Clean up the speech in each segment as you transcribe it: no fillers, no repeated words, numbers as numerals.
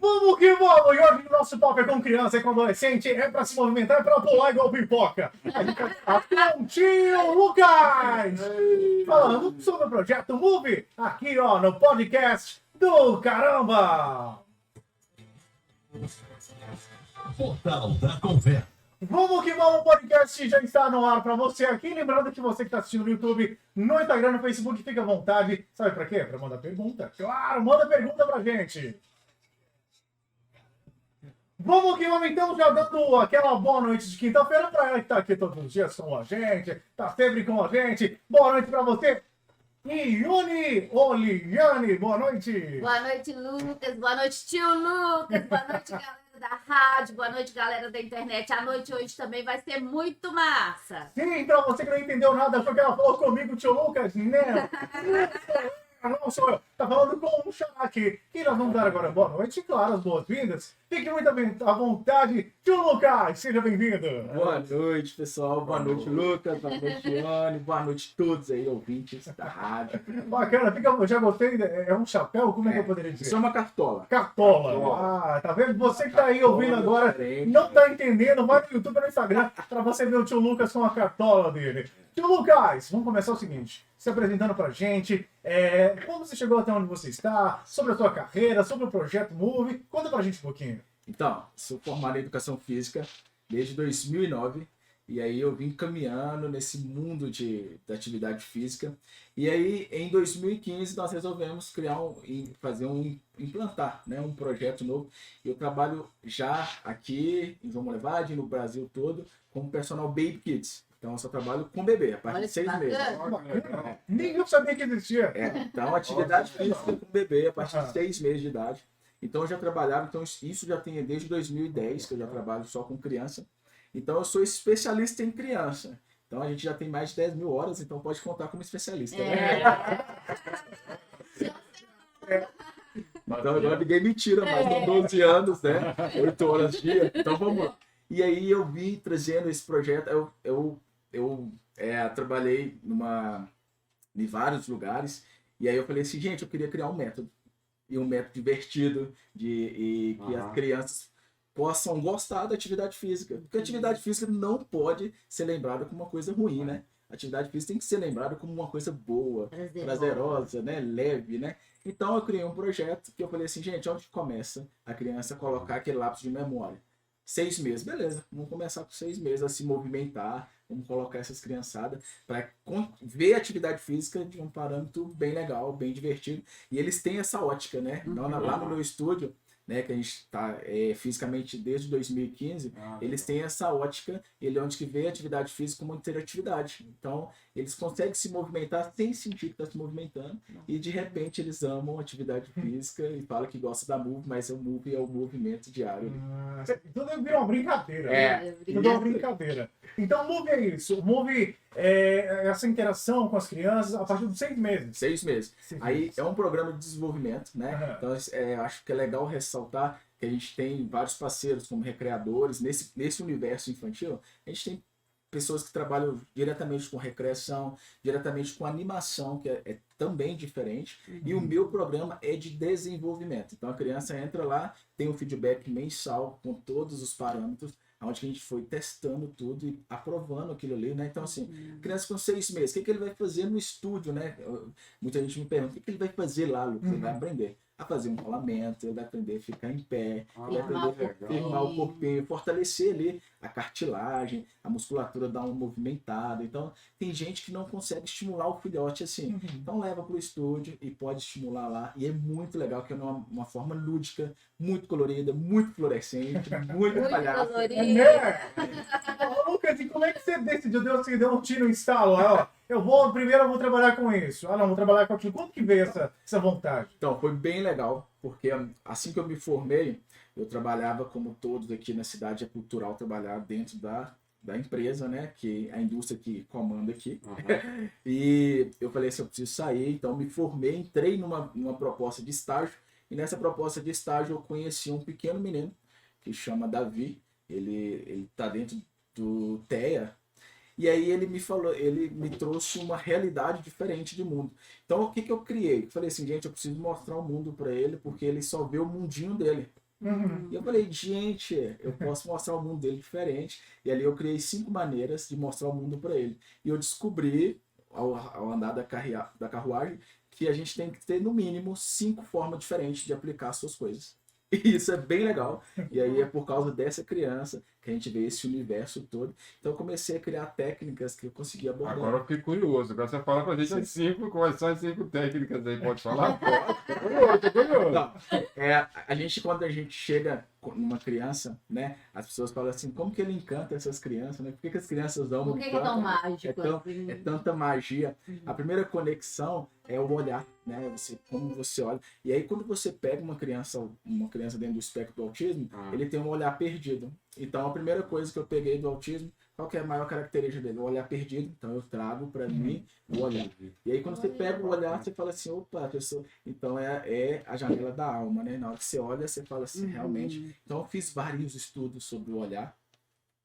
Vamos que vamos! E hoje o nosso papo é com criança, é com adolescente, é pra se movimentar, é pra pular igual pipoca. A gente vai falar com o tio Lucas! Falando sobre o projeto Move, aqui ó, no podcast do caramba! Portal da Conversa. Vamos que vamos, o podcast já está no ar pra você aqui. Lembrando que você que está assistindo no YouTube, no Instagram, no Facebook, fica à vontade. Sabe pra quê? Pra mandar pergunta. Claro, manda pergunta pra gente. Vamos que vamos, então, já dando aquela boa noite de quinta-feira pra ela que tá aqui todos os dias com a gente, tá sempre com a gente. Boa noite pra você, Ione Oliane, boa noite. Boa noite, Lucas. Boa noite, tio Lucas. Boa noite, galera da rádio. Boa noite, galera da internet. A noite hoje também vai ser muito massa. Sim, pra você que não entendeu nada, achou que ela falou comigo, tio Lucas, né? Não sou eu, tá falando com o Xará aqui. E nós vamos dar agora boa noite e, claro, as boas-vindas. Fique muito à vontade. Tio Lucas, seja bem-vindo. Boa noite, pessoal. Boa noite, Lucas. Boa noite, Anne. Boa noite a todos aí, ouvintes da rádio. Bacana, eu já gostei. É um chapéu? Como é que eu poderia dizer? Isso é uma cartola. Cartola. Ah, tá vendo? Você que tá aí ouvindo agora, não tá entendendo, vai no YouTube e no Instagram pra você ver o tio Lucas com a cartola dele. Tio Lucas, vamos começar o seguinte, se apresentando pra gente, como você chegou até onde você está, sobre a sua carreira, sobre o projeto Move, conta pra gente um pouquinho. Então, sou formado em Educação Física desde 2009 e aí eu vim caminhando nesse mundo da atividade física. E aí, em 2015, nós resolvemos implantar, né, um projeto novo. Eu trabalho já aqui em João Molevade, no Brasil todo, como personal Baby Kids. Então, eu só trabalho com bebê, a partir de 6 meses. Nem eu sabia que existia. Então, atividade física com bebê a partir de 6 meses de idade. Então, eu já trabalhava, então isso já tem desde 2010 que eu já trabalho só com criança. Então, eu sou especialista em criança. Então, a gente já tem mais de 10 mil horas, então pode contar como especialista. Né? Então, agora ninguém me tira mais, são 12 anos, né? 8 horas dia. Então, vamos lá. E aí, eu vim trazendo esse projeto, eu trabalhei em vários lugares, e aí eu falei assim, gente, eu queria criar um método. E um método divertido, que as crianças possam gostar da atividade física. Porque a atividade física não pode ser lembrada como uma coisa ruim, né? A atividade física tem que ser lembrada como uma coisa boa, prazerosa, né? Leve, né? Então eu criei um projeto que eu falei assim, gente, onde começa a criança colocar aquele lápis de memória? 6 meses, beleza, vamos começar com 6 meses a se movimentar, vamos colocar essas criançadas para ver a atividade física de um parâmetro bem legal, bem divertido, e eles têm essa ótica, né? Lá no meu estúdio, né, que a gente está fisicamente desde 2015, eles têm essa ótica, onde que vê a atividade física como interatividade. Então, eles conseguem se movimentar sem sentir que está se movimentando, e de repente eles amam a atividade física e falam que gostam da Move, mas o Move é o movimento diário. Tudo virou uma brincadeira. Tudo é uma brincadeira. Então, Move é isso. Move é essa interação com as crianças a partir dos 6 meses. 6 meses. Aí é um programa de desenvolvimento, né? Então, acho que é legal ressaltar que a gente tem vários parceiros como recreadores. Nesse universo infantil, a gente tem pessoas que trabalham diretamente com recreação, diretamente com animação, que é também diferente. E o meu programa é de desenvolvimento. Então, a criança entra lá, tem um feedback mensal com todos os parâmetros, onde a gente foi testando tudo e aprovando aquilo ali, né? Então, assim, criança com 6 meses, o que ele vai fazer no estúdio, né? Muita gente me pergunta, o que ele vai fazer lá, Lucas? Ele vai aprender a fazer um rolamento, ele vai aprender a ficar em pé, ele vai aprender a firmar o corpinho, fortalecer ali a cartilagem, a musculatura dá uma movimentada. Então, tem gente que não consegue estimular o filhote assim. Então, leva para o estúdio e pode estimular lá. E é muito legal, que é uma forma lúdica, muito colorida, muito fluorescente, muito palhaço. Lucas, e como é que você decidiu? Deu um tiro, um estalo, ó. Primeiro eu vou trabalhar com isso. Não, vou trabalhar com aquilo. Como que veio essa vontade? Então, foi bem legal, porque assim que eu me formei, eu trabalhava, como todos aqui na cidade, é cultural trabalhar dentro da empresa, né? Que é a indústria que comanda aqui. E eu falei assim, eu preciso sair, então me formei, entrei numa proposta de estágio, e nessa proposta de estágio eu conheci um pequeno menino, que chama Davi, ele tá dentro do TEA, e aí ele me trouxe uma realidade diferente de mundo. Então o que eu criei? Eu falei assim, gente, eu preciso mostrar o mundo para ele, porque ele só vê o mundinho dele. Uhum. E eu falei, gente, eu posso mostrar o mundo dele diferente. E ali eu criei 5 maneiras de mostrar o mundo para ele. E eu descobri, ao andar da carruagem, que a gente tem que ter, no mínimo, 5 formas diferentes de aplicar as suas coisas. E isso é bem legal. E aí é por causa dessa criança que a gente vê esse universo todo. Então eu comecei a criar técnicas que eu conseguia abordar. Agora eu fiquei curioso. Agora você fala pra gente as 5, quais são as 5 técnicas aí? Pode falar? Tô curioso. Não, quando a gente chega numa criança, né, as pessoas falam assim, como que ele encanta essas crianças, né? Por que as crianças amam Por que é tão mágico? assim? É tanta magia. A primeira conexão é o olhar, né? Como você olha. E aí quando você pega uma criança dentro do espectro do autismo, ele tem um olhar perdido. Então a primeira coisa que eu peguei do autismo, qual que é a maior característica dele? O olhar perdido. Então eu trago para mim o olhar. E aí quando você pega o olhar, você fala assim, opa, a pessoa... Então é a janela da alma, né? Na hora que você olha, você fala assim, realmente... Então eu fiz vários estudos sobre o olhar.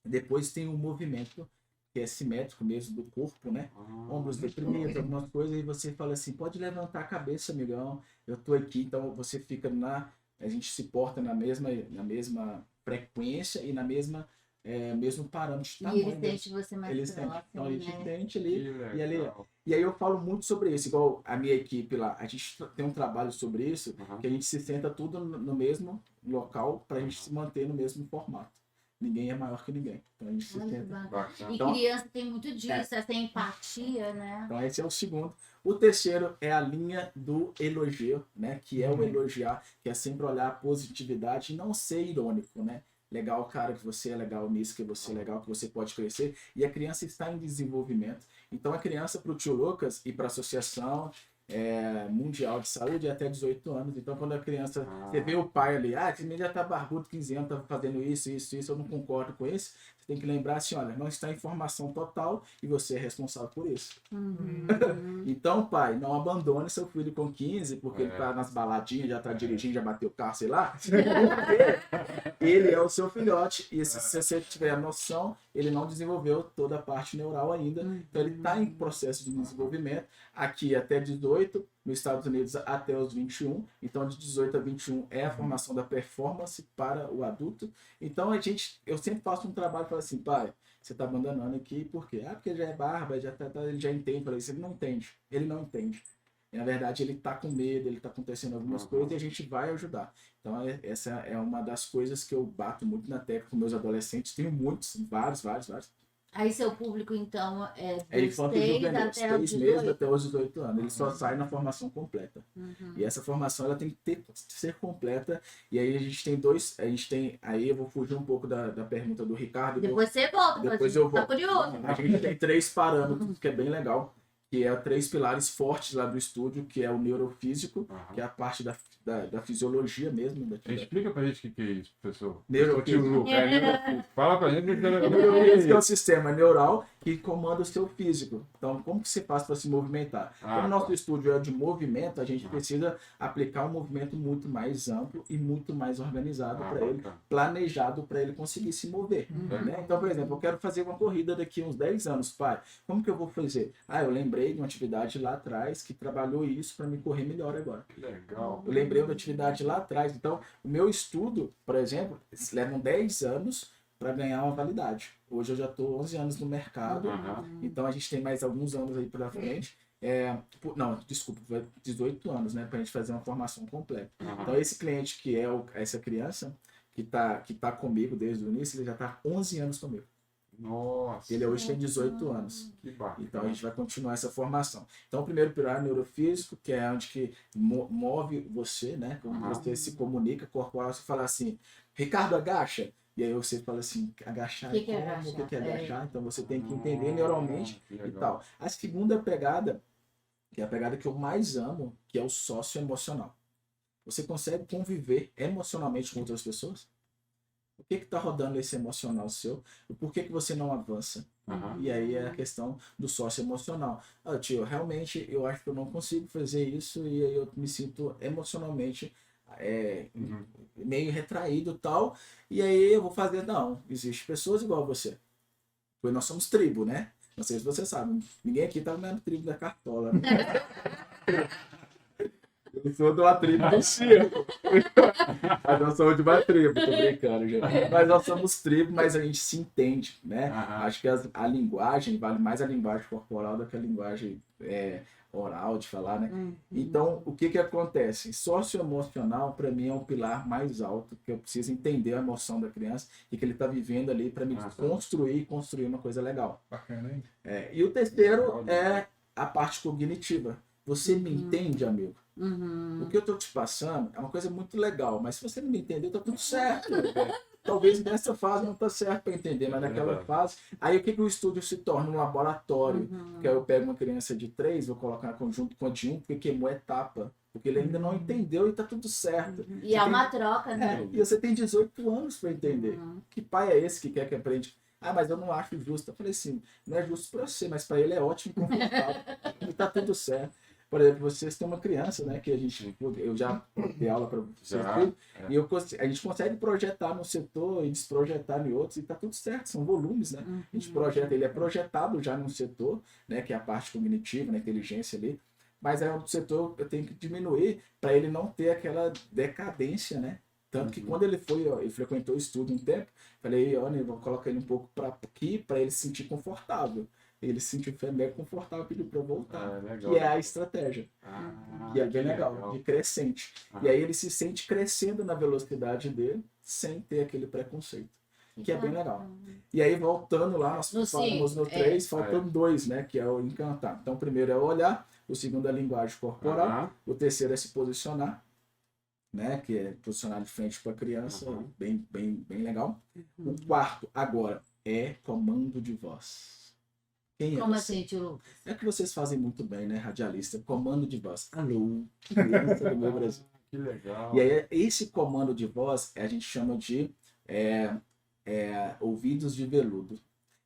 Depois tem o movimento, que é simétrico mesmo do corpo, né? Ombros deprimidos, algumas coisas, e você fala assim, pode levantar a cabeça, amigão, eu tô aqui. Então você fica a gente se porta na mesma frequência e na mesmo parâmetro de E tamanho. ele sente você mais próximo, Então a gente né? sente ali, Que e ali. legal. E aí eu falo muito sobre isso, igual a minha equipe lá, a gente tem um trabalho sobre isso, que a gente se senta tudo no mesmo local para a gente se manter no mesmo formato. Ninguém é maior que ninguém. Então a gente se Olha que senta. bacana. Bacana. E Então- criança tem muito disso, essa empatia, né? Então esse é o segundo. O terceiro é a linha do elogio, né? Que é o elogiar, que é sempre olhar a positividade e não ser irônico, né? Legal, cara, que você é legal nisso, que você é legal, que você pode crescer. E a criança está em desenvolvimento. Então a criança, para o tio Lucas e para a Associação Mundial de Saúde, é até 18 anos. Então quando a criança, você vê o pai ali, esse menino já tá barbudo, 15 anos, tá fazendo isso, eu não concordo com isso. Você tem que lembrar assim, olha, não está em formação total e você é responsável por isso. Então, pai, não abandone seu filho com 15, porque ele tá nas baladinhas, já tá dirigindo, já bateu o carro, sei lá. Porque ele é o seu filhote. E se você tiver a noção, ele não desenvolveu toda a parte neural ainda. Então, ele está em processo de desenvolvimento. Aqui até 18, nos Estados Unidos até os 21. Então, de 18 a 21 é a formação da performance para o adulto. Então, eu sempre faço um trabalho e falo assim, pai, você está abandonando aqui por quê? Porque já é barba, ele já entende. Falei, ele não entende. Ele não entende. E, na verdade, ele está com medo, ele está acontecendo algumas coisas e a gente vai ajudar. Então, essa é uma das coisas que eu bato muito na tecla com meus adolescentes. Tenho muitos, vários. Aí seu público, então, é É dos infanto 6 juvenil, até os 6 meses 18. até os 18 anos. Ele só sai na formação completa. E essa formação ela tem que ser completa. E aí a gente tem aí eu vou fugir um pouco da pergunta do Ricardo. Depois você volta, Depois você eu tá volto. curioso. A gente tem 3 parâmetros, que é bem legal, que é 3 pilares fortes lá do estúdio, que é o neurofísico, que é a parte da fisiologia mesmo. Explica pra gente o que é isso, professor. Neurofísico. Tio Lucas, neurofísico. Fala pra gente o que é Esse é o isso. sistema neural que comanda o seu físico. Então, como que você faz para se movimentar? Como o nosso estúdio é de movimento, a gente precisa aplicar um movimento muito mais amplo e muito mais organizado para ele, planejado para ele conseguir se mover. Né? Então, por exemplo, eu quero fazer uma corrida daqui a uns 10 anos, pai. Como que eu vou fazer? Eu lembrei de uma atividade lá atrás que trabalhou isso para me correr melhor agora. Que legal. Eu lembrei da atividade lá atrás. Então, o meu estudo, por exemplo, levam 10 anos para ganhar uma validade. Hoje eu já estou 11 anos no mercado, então a gente tem mais alguns anos aí pela frente. Não, desculpa, 18 anos, né, para a gente fazer uma formação completa. Então esse cliente que é essa criança que tá comigo desde o início, ele já está 11 anos comigo. Nossa. Ele hoje tem 18 anos. Que bacana. Então a gente vai continuar essa formação. Então o primeiro pilar é neurofísico, que é onde que move você, né? Como você se comunica corporal, você fala assim, Ricardo, agacha. E aí você fala assim, agachar Que é como? agachar? O que é agachar? Então você tem que entender neuralmente e tal. A segunda pegada, que é a pegada que eu mais amo, que é o socioemocional. Você consegue conviver emocionalmente com outras pessoas? O que está rodando esse emocional seu? E por que você não avança? E aí é a questão do socioemocional. Tio, realmente eu acho que eu não consigo fazer isso e aí eu me sinto emocionalmente meio retraído e tal. E aí eu vou fazer, não, existem pessoas igual a você. Porque nós somos tribo, né? Não sei se você sabe, ninguém aqui tá na tribo da Cartola. Né? Eu sou de uma tribo do circo. Mas nós somos de uma tribo, tô brincando, gente. Mas nós somos tribo, mas a gente se entende, né? Aham. Acho que a linguagem, vale mais a linguagem corporal do que a linguagem oral de falar, né? Então, o que acontece? Socioemocional, para mim, é um pilar mais alto, que eu preciso entender a emoção da criança e que ele está vivendo ali para me construir uma coisa legal. Bacana, hein? E o terceiro é a parte cognitiva. Você me entende, amigo? O que eu tô te passando é uma coisa muito legal, mas se você não me entender, tá tudo certo. Talvez nessa fase não tá certo para entender, mas naquela Verdade. fase... Aí o que o estúdio se torna? Um laboratório. Que aí eu pego uma criança de 3, vou colocar conjunto com a de 1, porque queimou a etapa. Porque ele ainda não entendeu e tá tudo certo. E é uma troca, né? E você tem 18 anos para entender. Que pai é esse que quer que aprende? Ah, mas eu não acho justo. Eu falei assim, não é justo para você, mas para ele é ótimo e confortável. E tá tudo certo. Por exemplo, vocês têm uma criança, né, que eu já dei aula para vocês, Já, tudo, e a gente consegue projetar num setor e desprojetar em outros, e tá tudo certo, são volumes, né? A gente projeta, ele é projetado já num setor, né, que é a parte cognitiva, na inteligência ali, mas é um setor que eu tenho que diminuir para ele não ter aquela decadência, né? Tanto que quando ele frequentou o estudo um tempo, falei, olha, eu vou colocar ele um pouco para aqui, para ele se sentir confortável. Ele se sentiu mega confortável, pediu para eu voltar. legal. Que é a estratégia. Que é bem que legal, de crescente. E aí ele se sente crescendo na velocidade dele, sem ter aquele preconceito. Que é bem legal. E aí, voltando lá, nós No falamos no 3, faltam 2, né? Que é o encantar. Então, o primeiro é o olhar, o segundo é a linguagem corporal, o terceiro é se posicionar, né? Que é posicionar de frente para a criança, bem legal. O quarto, agora, é comando de voz. Quem é Como você? assim, tio Lucas? É que vocês fazem muito bem, né, radialista? Comando de voz. Alô, criança do meu Brasil. Que legal. E aí, esse comando de voz, a gente chama de ouvidos de veludo.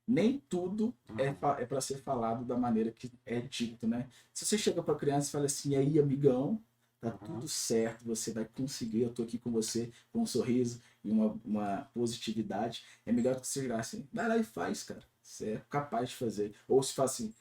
Nem tudo é para ser falado da maneira que é dito, né? Se você chega para a criança e fala assim, e aí, amigão, tá tudo certo, você vai conseguir, eu tô aqui com você, com um sorriso e uma positividade, é melhor que você chegar assim, vai lá e faz, cara. Você é capaz de fazer. Ou se fala assim,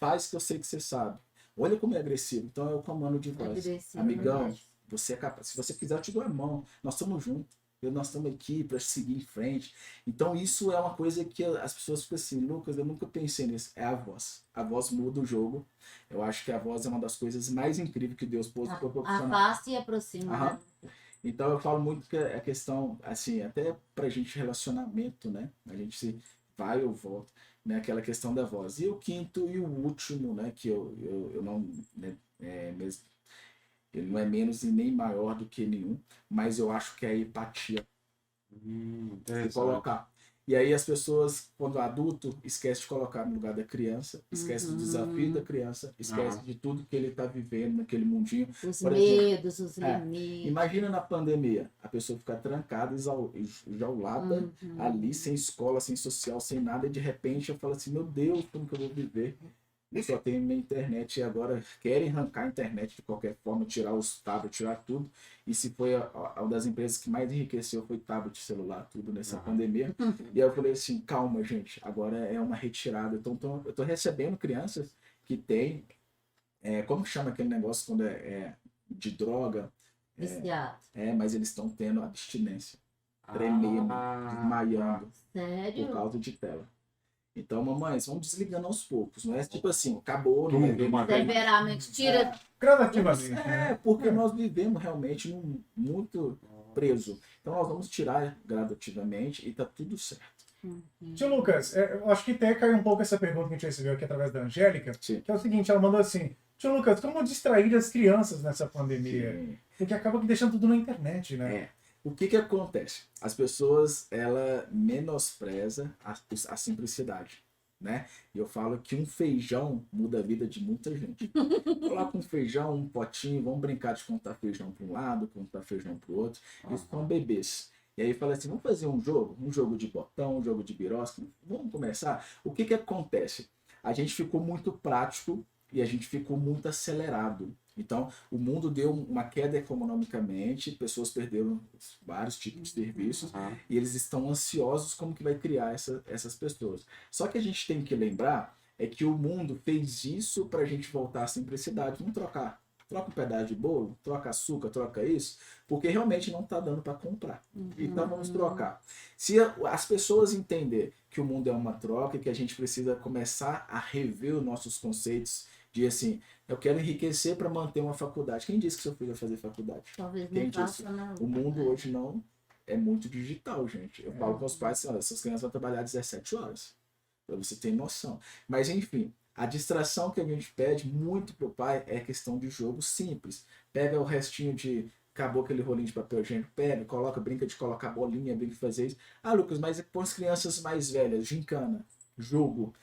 faz que eu sei que você sabe. Olha como é agressivo. Então é o comando de voz. Agressivo, Amigão, verdade. você é capaz. Se você quiser, eu te dou a mão. Nós estamos juntos. Nós estamos aqui para seguir em frente. Então isso é uma coisa que as pessoas ficam assim, Lucas, eu nunca pensei nisso. É a voz. A voz muda o jogo. Eu acho que a voz é uma das coisas mais incríveis que Deus pôs para proporcionar. Afasta e aproxima. Aham. Né? Então eu falo muito que a questão, assim, até pra gente relacionamento, né? A gente se vai ou volta, né? Aquela questão da voz. E o quinto e o último, né? Que eu não, né? Ele não é menos e nem maior do que nenhum, mas eu acho que é a empatia. Se colocar. E aí as pessoas, quando adulto, esquece de colocar no lugar da criança, esquece do desafio da criança, esquece de tudo que ele está vivendo naquele mundinho. Os Por exemplo, medos, os limites. imagina na pandemia, a pessoa ficar trancada, enjaulada, ali, sem escola, sem social, sem nada, e de repente eu falo assim, meu Deus, como que eu vou viver? Eu só tenho minha internet e agora querem arrancar a internet de qualquer forma, tirar os tablets, tirar tudo. E se foi uma das empresas que mais enriqueceu foi tablet, celular, tudo nessa pandemia. E aí eu falei assim, calma, gente, agora é uma retirada. Então eu tô recebendo crianças que têm, como que chama aquele negócio quando de droga? Viciado. Mas eles estão tendo abstinência, tremendo, desmaiando Sério? por causa de tela. Então, mamães, vamos desligando aos poucos. Não é tipo assim, acabou, não vai ver mais. Severamente, tira. Gradativamente. Né? Porque nós vivemos realmente muito preso. Então, nós vamos tirar gradativamente e tá tudo certo. Tio Lucas, eu acho que até caiu um pouco essa pergunta que a gente recebeu aqui através da Angélica, Sim. que é o seguinte, ela mandou assim, tio Lucas, como distrair as crianças nessa pandemia? Sim. Porque acaba deixando tudo na internet, né? O que acontece? As pessoas, ela menospreza a simplicidade, né? E eu falo que um feijão muda a vida de muita gente. Coloca um feijão, um potinho, vamos brincar de contar feijão para um lado, contar feijão para o outro. Isso são bebês. E aí fala assim, vamos fazer um jogo de botão, um jogo de birosca, vamos começar? O que acontece? A gente ficou muito prático e a gente ficou muito acelerado. Então, o mundo deu uma queda economicamente, pessoas perderam vários tipos de serviços e eles estão ansiosos como que vai criar essas pessoas. Só que a gente tem que lembrar é que o mundo fez isso para a gente voltar à simplicidade. Vamos trocar troca um pedaço de bolo, troca açúcar, troca isso, porque realmente não está dando para comprar. Então vamos trocar. Se as pessoas entenderem que o mundo é uma troca e que a gente precisa começar a rever os nossos conceitos de assim, eu quero enriquecer para manter uma faculdade. Quem disse que seu filho vai fazer faculdade? Talvez Quem não disse? faça, não. O mundo hoje não é muito digital, gente. Eu falo com os pais assim, olha, essas crianças vão trabalhar 17 horas. Para você ter noção. Mas enfim, a distração que a gente pede muito pro pai é questão de jogo simples. Pega o restinho de... Acabou aquele rolinho de papel higiênico, pega, coloca, brinca de colocar bolinha, brinca de fazer isso. Ah, Lucas, mas com as crianças mais velhas, gincana, jogo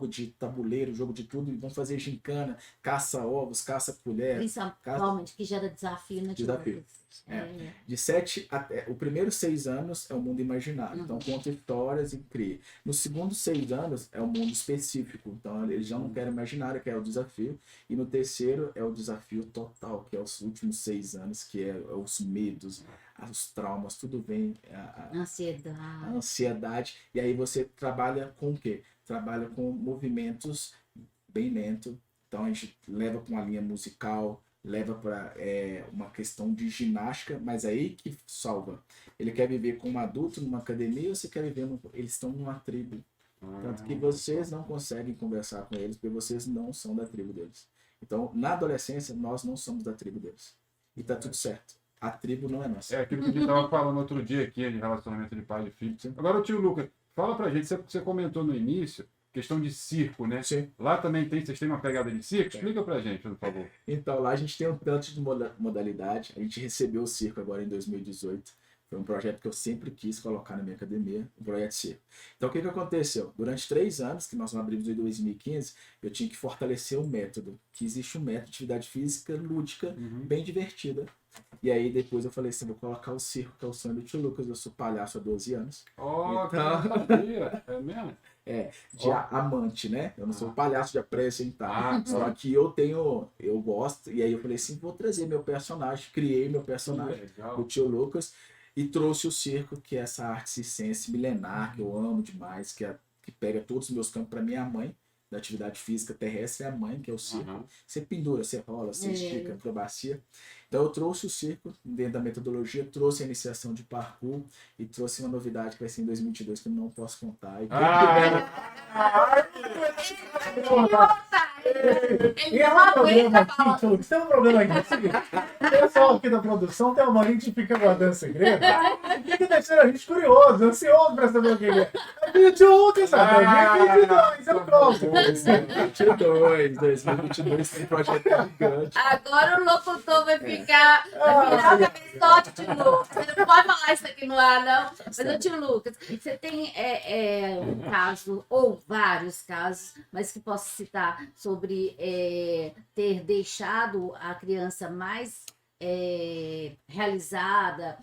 de tabuleiro, jogo de tudo, e vão fazer gincana, caça ovos, caça colher. Principalmente que gera desafio, né? Desafio. De 7 até... O primeiro 6 anos é o mundo imaginário. Então, conta histórias e cria. No segundo 6 anos é o mundo específico. Então, eles já não querem imaginário, que é o desafio. E no terceiro é o desafio total, que é os últimos 6 anos, que é os medos, os traumas, tudo vem. A ansiedade. E aí você trabalha com o quê? Trabalha com movimentos bem lentos. Então, a gente leva com uma linha musical, leva para uma questão de ginástica, mas aí que salva. Ele quer viver como adulto numa academia ou você quer viver eles estão numa tribo. Tanto que vocês não conseguem conversar com eles porque vocês não são da tribo deles. Então, na adolescência, nós não somos da tribo deles. E tá tudo certo. A tribo não é nossa. É aquilo que a gente estava falando outro dia aqui, de relacionamento de pai e filho. Agora, tio Lucas, fala pra gente, você comentou no início, questão de circo, né? Sim. Lá também vocês têm uma pegada de circo? Explica pra gente, por favor. Então, lá a gente tem um tanto de modalidade. A gente recebeu o circo agora em 2018. Foi um projeto que eu sempre quis colocar na minha academia, o projeto circo. Então, o que aconteceu? Durante 3 anos, que nós abrimos em 2015, eu tinha que fortalecer o método. Que existe um método de atividade física lúdica, bem divertida. E aí, depois eu falei assim, vou colocar o circo, que é o sonho do tio Lucas. Eu sou palhaço há 12 anos. Oh, Então- que maravilha. É mesmo? Amante, né? Eu não sou palhaço de apresentar. Ah, Só que eu gosto, e aí eu falei assim, vou trazer meu personagem, criei meu personagem, legal. o tio Lucas, e trouxe o circo, que é essa arte circense milenar, que eu amo demais, que pega todos os meus campos para minha mãe, da atividade física terrestre, é a mãe, que é o circo. Você pendura, você rola, você estica, acrobacia. Então eu trouxe o circo dentro da metodologia, trouxe a iniciação de parkour e trouxe uma novidade que vai ser em 2022 que eu não posso contar. E esse programa aqui, Tio Lucas, tem um problema aqui. É o seguinte, o pessoal aqui da produção tem uma mania de ficar guardando segredo. Tem que deixar a gente curioso, ansioso pra saber o que é. É 21, quem sabe? 2022, é o próximo. 2022 tem projeto gigante. Agora o locutor vai virar o cabeçote de Lucas. Você não pode falar isso aqui no ar, não. Mas, ô, tio Lucas, você tem um caso, ou vários casos, mas que posso citar, sobre ter deixado a criança mais realizada.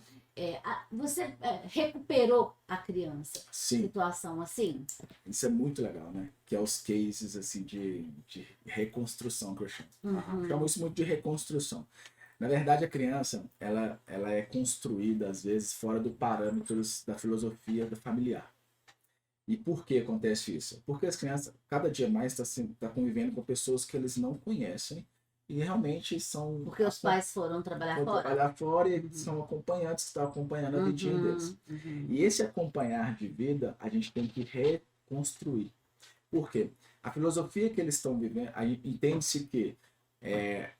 Você recuperou a criança? Sim. Situação assim? Isso é muito legal, né? Que é os cases assim, de reconstrução que eu chamo. Eu chamo isso muito de reconstrução. Na verdade, a criança ela é construída, às vezes, fora do parâmetros da filosofia familiar. E por que acontece isso? Porque as crianças, cada dia mais, tá convivendo com pessoas que eles não conhecem e realmente são... Porque os pais foram trabalhar fora? E eles são acompanhantes que estão acompanhando a vidinha deles. E esse acompanhar de vida, a gente tem que reconstruir. Por quê? A filosofia que eles estão vivendo, aí entende-se que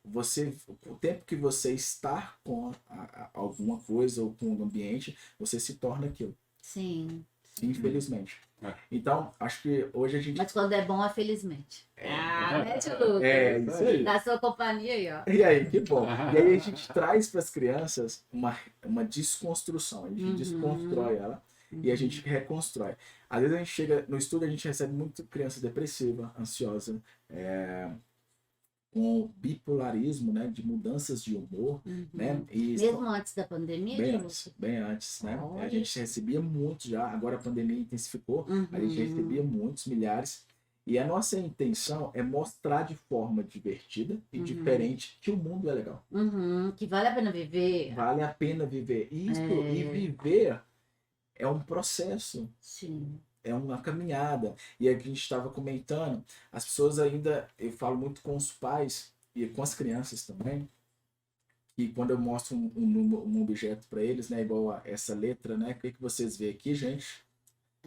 o tempo que você está com alguma coisa ou com o ambiente, você se torna aquilo. Sim. Infelizmente. Então, acho que hoje a gente... Mas quando é bom, é felizmente. Né, tio Lucas? Isso aí. Da sua companhia aí, ó. E aí, que bom. E aí a gente traz para as crianças uma desconstrução. A gente desconstrói ela e a gente reconstrói. Às vezes a gente chega no estudo, a gente recebe muito criança depressiva, ansiosa, com bipolarismo, né, de mudanças de humor, né? E Mesmo antes da pandemia? Bem antes, né? Olha. A gente recebia muito já, agora a pandemia intensificou, a gente recebia muitos, milhares. E a nossa intenção é mostrar de forma divertida e diferente que o mundo é legal. Que vale a pena viver. Vale a pena viver. Isso, e viver é um processo. Sim. É uma caminhada. E aqui a gente estava comentando, as pessoas ainda, eu falo muito com os pais, e com as crianças também, e quando eu mostro um objeto para eles, né, igual essa letra, né, o que vocês veem aqui, gente?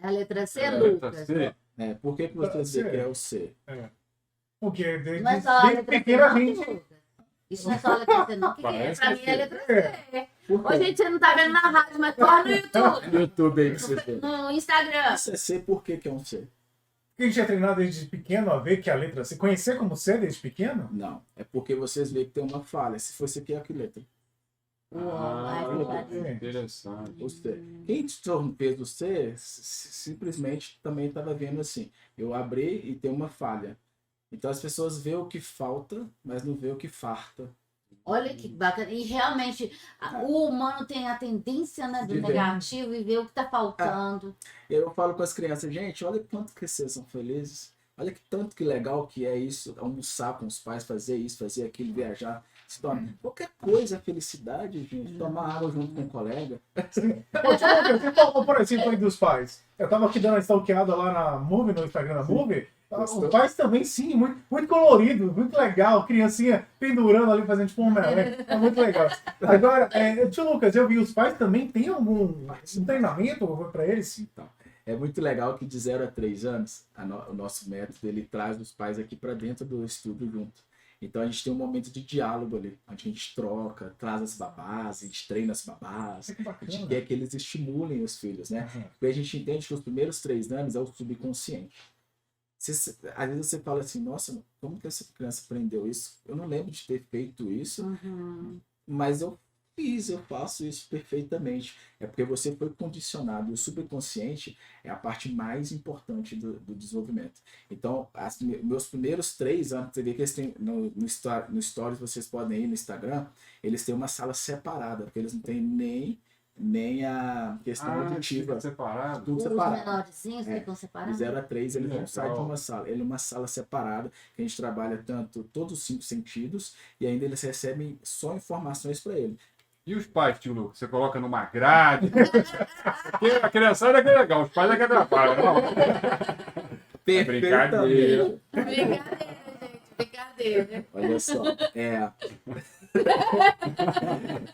A letra C, A letra Lucas. C. Por que vocês veem C. que é o C? Porque Não é só a desde letra C, pequena a não, gente. Lucas. Isso não é só a letra C, não. O que é? Parece Pra mim que é a é. letra C. Por Ô, quê? gente, você não tá vendo na rádio, mas corre no YouTube. No YouTube aí pra vocês verem. No Instagram. Isso é C, por que é um C? A gente é treinado desde pequeno a ver que a letra C. Conhecer como C desde pequeno? Não, é porque vocês veem que tem uma falha. Se fosse aqui, é que letra? Uau, é verdade. Interessante. Você. Quem fez o C, simplesmente também estava vendo assim. Eu abri e tem uma falha. Então as pessoas veem o que falta, mas não vê o que farta. Olha que bacana. E realmente, o humano tem a tendência, né, do De ver. negativo e ver o que tá faltando. E aí eu falo com as crianças, gente, olha quanto que vocês são felizes. Olha que tanto que legal que é isso, almoçar com os pais, fazer isso, fazer aquilo, viajar. Se torna qualquer coisa é felicidade, gente. Tomar água junto com um colega. Você falou, por exemplo, aí dos pais. Eu tava aqui dando uma stalkeada lá na Move, no Instagram da Move. Gostou? Os pais também, sim, muito colorido, muito legal. Criancinha pendurando ali, fazendo tipo um Homem-Aranha. É muito legal. Agora, tio Lucas, eu vi, os pais também têm algum treinamento pra eles? Então, é muito legal que de 0 a 3 anos, o nosso método, ele traz os pais aqui para dentro do estúdio junto. Então a gente tem um momento de diálogo ali, onde a gente troca, traz as babás, a gente treina as babás, Que a gente bacana. quer que eles estimulem os filhos, né? Uhum. Porque a gente entende que os primeiros 3 anos é o subconsciente. Às vezes você fala assim, nossa, como que essa criança aprendeu isso? Eu não lembro de ter feito isso, Uhum. mas eu faço isso perfeitamente. É porque você foi condicionado. O subconsciente é a parte mais importante do desenvolvimento. Então, meus primeiros 3 anos, você vê que eles têm, no Stories, vocês podem ir no Instagram, eles têm uma sala separada, porque eles não têm nem a questão auditiva. fica separado. Tudo Os separado. menorzinhos É. ficam De separados. 0 a 3, ele não Legal. sai de uma sala. Ele é uma sala separada, que a gente trabalha tanto todos os 5 sentidos, e ainda eles recebem só informações para ele. E os pais, tio Lucas? Você coloca numa grade. Porque a criançada é que é legal, os pais é que atrapalham. Não. Brincadeira. Brincadeira, gente. Brincadeira. Olha só.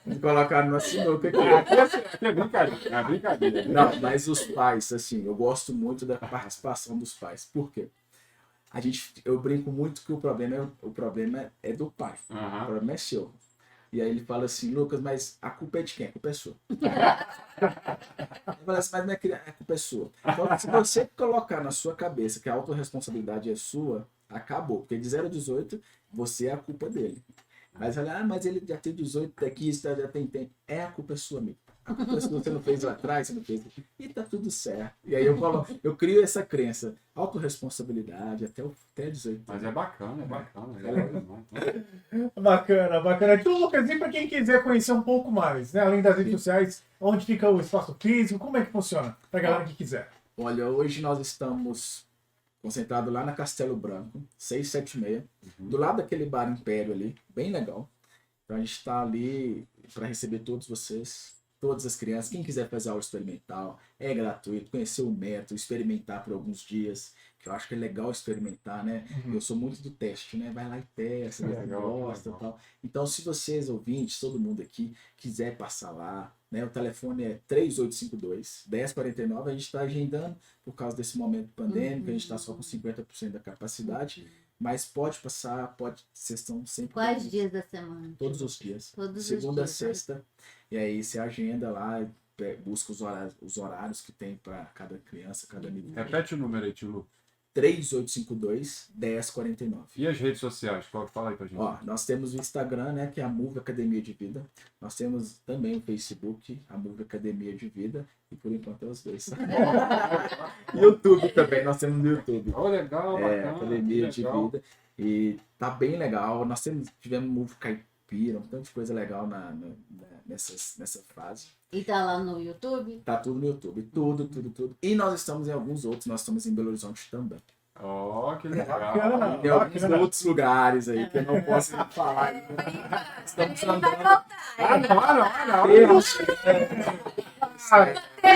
Vou colocar numa sinuca aqui. Aqui é brincadeira, é brincadeira. Não, mas os pais, assim, eu gosto muito da participação dos pais. Por quê? Eu brinco muito que o problema é do pai. O Aham. problema é seu. E aí ele fala assim, Lucas, mas a culpa é de quem? A culpa é sua. Eu falo assim, mas não é que a culpa é sua. Então, se você colocar na sua cabeça que a autorresponsabilidade é sua, acabou. Porque de 0 a 18, você é a culpa dele. Mas olha, mas ele já tem 18 daqui, já tem tempo. A culpa é sua, amigo. A culpa é sua, você não fez lá atrás, você não fez. E tá tudo certo. E aí eu crio essa crença. Autorresponsabilidade até 18. Mas é bacana, é bacana. É legal demais. Bacana, bacana. Tio Lucas, e para quem quiser conhecer um pouco mais, né? Além das redes sociais, onde fica o espaço físico, como é que funciona? Pra galera que quiser. Olha, hoje nós estamos concentrados lá na Castelo Branco, 676, do lado daquele bar Império ali, bem legal. Então a gente está ali para receber todos vocês, todas as crianças. Quem quiser fazer aula experimental, é gratuito, conhecer o método, experimentar por alguns dias, que eu acho que é legal experimentar, né? Eu sou muito do teste, né? Vai lá e testa, Legal, gosta e legal. tal. Então, se vocês, ouvintes, todo mundo aqui, quiser passar lá, né? O telefone é 3852-1049. A gente está agendando por causa desse momento pandêmico, a gente está só com 50% da capacidade, mas pode passar, vocês estão sempre Quais bem-vindos. dias da semana? Todos os dias. Todos os Segunda a dias, sexta. E aí você agenda lá, busca os horários que tem para cada criança, cada nível. Repete o número aí, tio Lucas. 3852-1049. E as redes sociais? Fala aí pra gente. Ó, nós temos o Instagram, né, que é a Move Academia de Vida. Nós temos também o Facebook, a Move Academia de Vida. E por enquanto é os dois. YouTube também, nós temos no YouTube. Oh, legal, bacana. Academia de legal. Vida. E tá bem legal. Nós tivemos Move Caipira, um tanto de coisa legal nessa fase. E tá lá no YouTube? Tá tudo no YouTube. Tudo. E nós estamos em alguns outros. Nós estamos em Belo Horizonte também. Oh, que legal. Bacana. Tem alguns Bacana. outros lugares aí que eu não posso falar. Estamos Ele vai andando. voltar. Ah, não. Deus.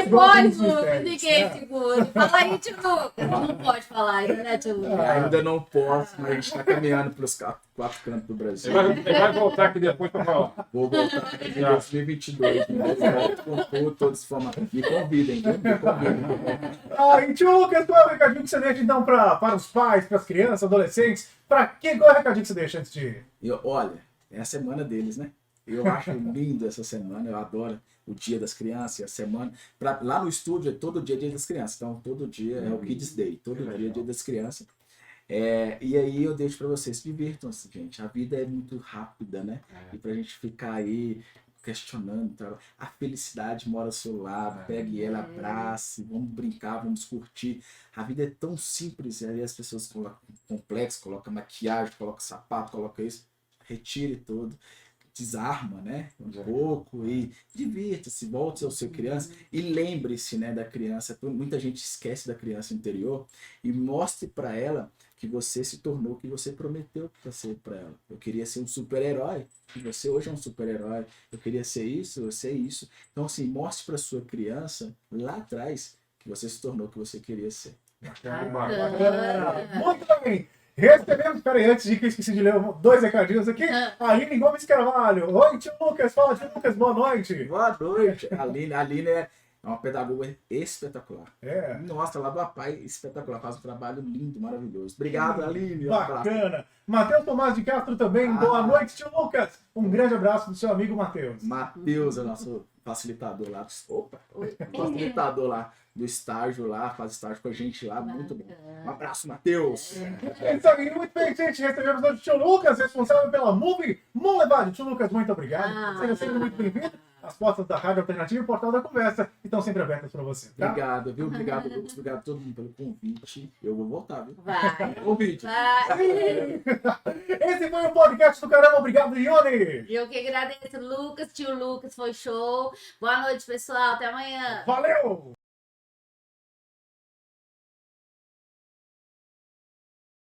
responde, dos Lucas. mistérios, Ninguém né? segura. Fala aí, tio Lucas. Não pode falar ainda, né, tio Lucas? Ainda não posso, mas a gente está caminhando para os quatro cantos do Brasil. Ele vai voltar aqui depois para falar. Vou voltar em 2022, né? Volto com tudo, todos formatos. Me convidem, viu? Me convidem. E tio Lucas, qual é o recadinho que você deixa então para os pais, para as crianças, adolescentes? Qual é o recadinho que você deixa antes de ir? Olha, é a semana deles, né? Eu acho lindo essa semana, eu adoro o Dia das Crianças, a semana. Lá no estúdio é todo dia Dia das Crianças, então todo dia é o Kids Day, todo dia é Dia das Crianças. E aí eu deixo para vocês, divirtam-se, gente. A vida é muito rápida, né? E pra gente ficar aí questionando, tá? A felicidade mora ao seu lado, pegue ela, abrace, vamos brincar, vamos curtir. A vida é tão simples, e aí as pessoas colocam complexo, colocam maquiagem, colocam sapato, colocam isso. Retire tudo, desarma, né? Um pouco e divirta-se, volte ao seu criança e lembre-se, né, da criança. Muita gente esquece da criança interior e mostre para ela que você se tornou o que você prometeu para ser para ela. Eu queria ser um super-herói, e você hoje é um super-herói. Eu queria ser isso, eu sei isso. Então, assim, mostre para sua criança lá atrás que você se tornou o que você queria ser. Muito bem! Recebemos, peraí, antes de que eu esqueci de ler dois recadinhos aqui. Aline Gomes Carvalho. Oi, tio Lucas. Fala, tio Lucas, boa noite. Boa noite. A Aline é uma pedagoga espetacular. Nossa, lá do papai, espetacular. Faz um trabalho lindo, maravilhoso. Obrigado, Aline. Um abraço. Bacana. Matheus Tomás de Castro também. Boa noite, tio Lucas. Um grande abraço do seu amigo Matheus. Matheus é nosso facilitador lá. Facilitador lá do estágio lá, faz estágio com a gente lá, muito bom. Um abraço, Matheus. É isso aí, muito bem, gente. Recebemos hoje o tio Lucas, responsável pela Movie Monlevade. Tio Lucas, muito obrigado. Seja sempre muito bem-vindo. As portas da Rádio Alternativa e o Portal da Conversa estão sempre abertas para você. Tá? Obrigado, viu? Obrigado, Lucas. Obrigado a todo mundo pelo convite. Eu vou voltar, viu? Vai. Convite. Esse foi o podcast do Caramba. Obrigado, Ione. Eu que agradeço, Lucas. Tio Lucas, foi show. Boa noite, pessoal. Até amanhã. Valeu!